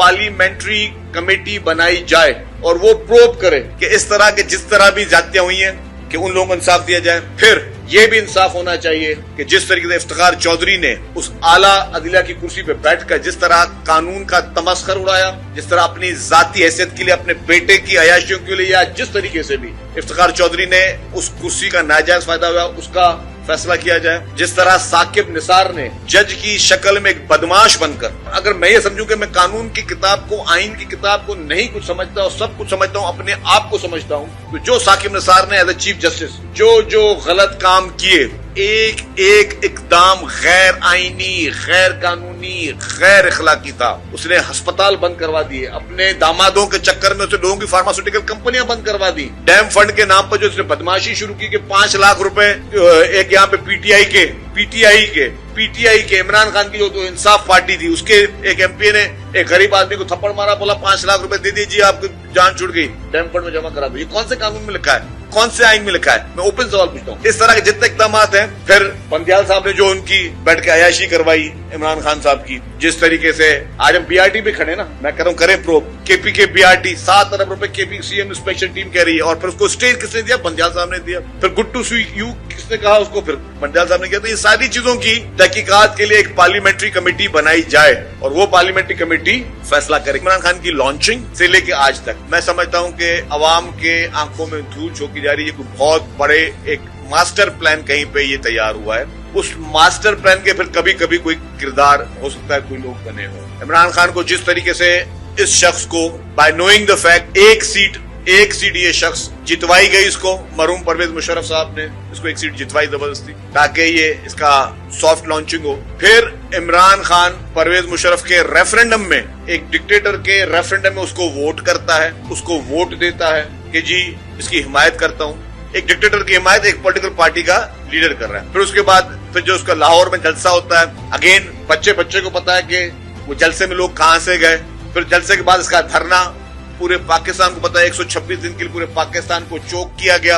Parliamentary committee बनाई जाए और वो प्रोब करे कि इस तरह के जिस तरह भी जातियां हुई हैं कि उन लोगों को इंसाफ दिया जाए। फिर ये भी इंसाफ होना चाहिए कि जिस तरीके से इफ्तिखार चौधरी ने उस आला अदलिया की कुर्सी पे बैठकर जिस तरह कानून का तमस्खर उड़ाया, जिस तरह अपनी जाती हैसियत के लिए, अपने बेटे की अयाशियों के लिए, या जिस तरीके से भी इफ्तिखार चौधरी ने उस कुर्सी का नाजायज फायदा हुआ उसका फैसला किया जाए। जिस तरह साकिब निसार ने जज की शक्ल में एक बदमाश बनकर, अगर मैं ये समझूं कि मैं कानून की किताब को, आइन की किताब को नहीं कुछ समझता और सब कुछ समझता हूं, अपने आप को समझता हूं, तो जो साकिब निसार ने एज ए चीफ जस्टिस जो गलत काम किए, एक एक इकदाम गैर आईनी, गैर कानूनी, गैर इखलाकी था। उसने अस्पताल बंद करवा दिए, अपने दामादों के चक्कर में उसने लोगों की फार्मास्यूटिकल कंपनियां बंद करवा दी। डैम फंड के नाम पर जो उसने बदमाशी शुरू की कि 5 लाख रुपए एक यहाँ पे पीटीआई के इमरान खान की जो इंसाफ पार्टी थी, उसके एक एमपी ने एक गरीब आदमी को थप्पड़ मारा, बोला 5 लाख रुपए दे दीजिए, आपकी जान छूट गई, डैम फंड में जमा करा दो। ये कौन से कानून में लिखा है, कौन से आइन में लिखा है? मैं ओपन सवाल पूछता हूँ। इस तरह के जितने इक़दाम हैं, फिर पंडियाल साहब ने जो उनकी बैठ के अयाशी करवाई इमरान खान साहब की, जिस तरीके से आज हम बीआरटी पे खड़े ना, मैं कह रहा हूँ करें प्रोब, केपी के बीआरटी 7 अरब रुपए केपी सीएम स्पेशल टीम कह रही है, और फिर उसको स्टेज किसने दिया? पंडियाल साहब ने दिया। फिर गुड टू सी यू किसने कहा उसको? फिर पंडियाल साहब ने किया। तो ये सारी चीजों की तहकीकात के लिए एक पार्लियामेंट्री कमेटी बनाई जाए और वो पार्लियामेंट्री कमेटी फैसला करे। इमरान खान की लॉन्चिंग से लेके आज तक मैं समझता हूँ कि अवाम के आंखों में धूल झोंकी जा रही है। बहुत बड़े एक मास्टर प्लान कहीं पे ये तैयार हुआ है। उस मास्टर प्लान के फिर कभी कभी कोई किरदार हो सकता है, कोई लोग बने हो। इमरान खान को जिस तरीके से इस शख्स को बाय नोइंग द फैक्ट एक सीट ये शख्स जितवाई गई, इसको मरहूम परवेज मुशर्रफ साहब ने इसको एक सीट जितवाई जबरदस्ती ताकि ये इसका सॉफ्ट लॉन्चिंग हो। फिर इमरान खान परवेज मुशर्रफ के रेफरेंडम में, एक डिक्टेटर के रेफरेंडम में उसको वोट करता है, उसको वोट देता है कि जी इसकी हिमायत करता हूँ। एक डिक्टेटर की हिमायत एक पॉलिटिकल पार्टी का लीडर कर रहा है। फिर उसके बाद फिर जो उसका लाहौर में जलसा होता है, अगेन बच्चे को पता है कि वो जलसे में लोग कहां से गए। फिर जलसे के बाद इसका धरना पूरे पाकिस्तान को पता है, 126 दिन के लिए पूरे पाकिस्तान को चोक किया गया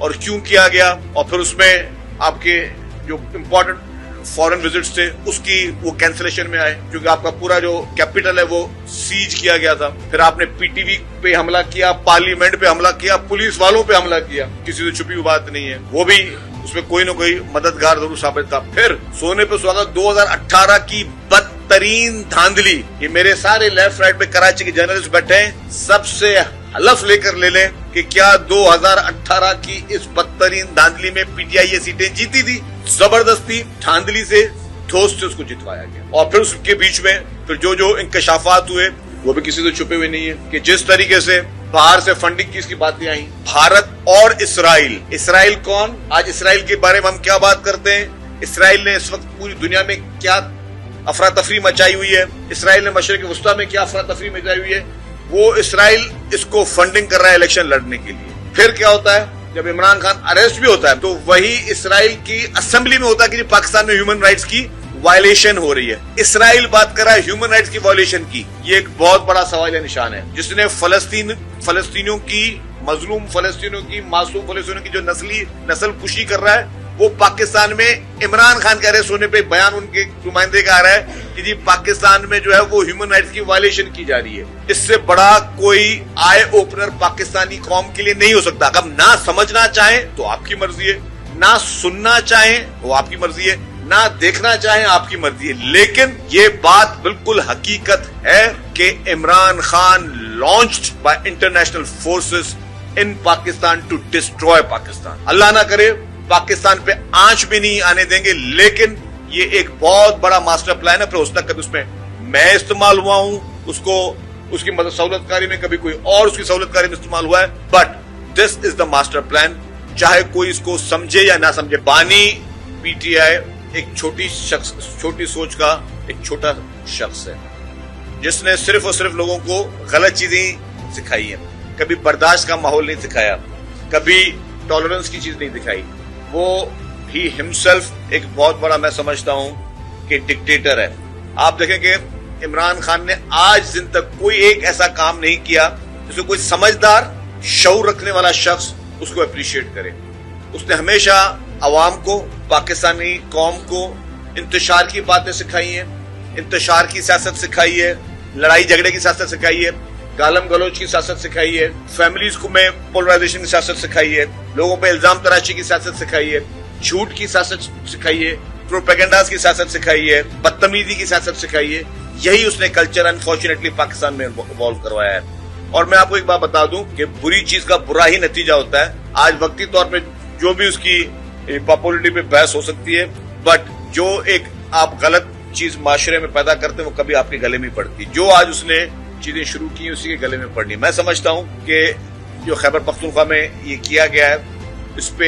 और क्यों किया गया। और फिर उसमें आपके जो इम्पोर्टेंट फॉरेन विजिट्स थे उसकी वो कैंसिलेशन में आए, क्योंकि आपका पूरा जो कैपिटल है वो सीज किया गया था। फिर आपने पीटीवी पे हमला किया, पार्लियामेंट पे हमला किया, पुलिस वालों पे हमला किया, किसी से छुपी हुई बात नहीं है। वो भी उसमें कोई ना कोई मददगार जरूर साबित था। फिर सोने पे सुहागा 2018 की बदतरीन धांधली, ये मेरे सारे लेफ्ट राइट पे कराची के जर्नलिस्ट बैठे हैं, सबसे हलफ लेकर ले लें कि क्या 2018 की इस बदतरीन धांधली में पीटीआई ये सीटें जीती थी? जबरदस्ती धांधली से ठोस से उसको जितवाया गया। और फिर उसके बीच में फिर जो इंकशाफात हुए वो भी किसी से छुपे हुए नहीं है कि जिस तरीके से बाहर से फंडिंग की इसकी बातें आई। भारत और इसराइल कौन? आज इसराइल के बारे में हम क्या बात करते हैं? इसराइल ने इस वक्त पूरी दुनिया में क्या अफरा तफरी मचाई हुई है, इसराइल ने मशरिक वस्ता में क्या अफरा तफरी मचाई हुई है। वो इसराइल इसको फंडिंग कर रहा है इलेक्शन लड़ने के लिए। फिर क्या होता है, जब इमरान खान अरेस्ट भी होता है तो वही इसराइल की असेंबली में होता है कि पाकिस्तान में ह्यूमन राइट्स की वायलेशन हो रही है। इसराइल बात कर रहा है ह्यूमन राइट्स की वायलेशन की। ये एक बहुत बड़ा सवाल निशान है, जिसने फलस्तीनियों की, मजलूम फलस्तीनियों की, मासूम फलस्तीनियों की जो नस्ल कुशी कर रहा है, वो पाकिस्तान में इमरान खान के अरेस्ट होने पे बयान उनके नुमाइंदे का आ रहा है कि जी पाकिस्तान में जो है वो ह्यूमन राइट्स की वायलेशन की जा रही है। इससे बड़ा कोई आई ओपनर पाकिस्तानी कौम के लिए नहीं हो सकता। अगर ना समझना चाहें तो आपकी मर्जी है, ना सुनना चाहें तो आपकी मर्जी है, ना देखना चाहें आपकी मर्जी है। लेकिन ये बात बिल्कुल हकीकत है कि Imran Khan launched by international forces in Pakistan to destroy Pakistan. Allah ना करे पाकिस्तान पे आंच भी नहीं आने देंगे, लेकिन ये एक बहुत बड़ा मास्टर प्लान है। फिर उस तक कभी उसमें मैं इस्तेमाल हुआ हूं, उसको उसकी मदद सहूलतकारी में, कभी कोई और उसकी सहूलतकारी में इस्तेमाल हुआ है, but this is the master plan. चाहे कोई इसको समझे या ना समझे, बानी पीटीआई एक छोटी सोच का एक छोटा शख्स है जिसने सिर्फ और सिर्फ लोगों को गलत चीजें सिखाई है, कभी बर्दाश्त का माहौल नहीं सिखाया, कभी टॉलरेंस की चीज नहीं दिखाई। वो ही हिमसेल्फ एक बहुत बड़ा, मैं समझता हूं कि डिक्टेटर है। आप देखें कि इमरान खान ने आज दिन तक कोई एक ऐसा काम नहीं किया जिसमें कोई समझदार शऊर रखने वाला शख्स उसको अप्रिशिएट करे। उसने हमेशा अवाम को, पाकिस्तानी कौम को इंतशार की बातें सिखाई हैं, इंतशार की सियासत सिखाई है, لڑائی جھگڑے کی سیاست سکھائی ہے، گالم گلوچ کی سیاست سکھائی ہے، فیملیز کو میں پولرائزیشن کی سیاست سکھائی ہے، لوگوں پہ الزام تراشی کی سیاست سکھائی ہے، جھوٹ کی سیاست سکھائی ہے، پروپیگنڈاز کی سیاست سکھائی ہے، بدتمیزی کی سیاست سکھائی ہے. یہی اس نے کلچر انفارچونیٹلی پاکستان میں ایوالو کروایا ہے. اور میں آپ کو ایک بات بتا دوں کہ بری چیز کا برا ہی نتیجہ ہوتا ہے. آج وقتی طور پہ جو بھی اس کی پاپولرٹی پہ بحث ہو سکتی ہے، بٹ جو ایک آپ غلط چیز معاشرے میں پیدا کرتے ہیں وہ کبھی آپ کے گلے میں پڑتی. جو آج اس نے چیزیں شروع کی اسی کے گلے میں پڑنی. میں سمجھتا ہوں کہ جو خیبر پختونخوا میں یہ کیا گیا ہے اس پہ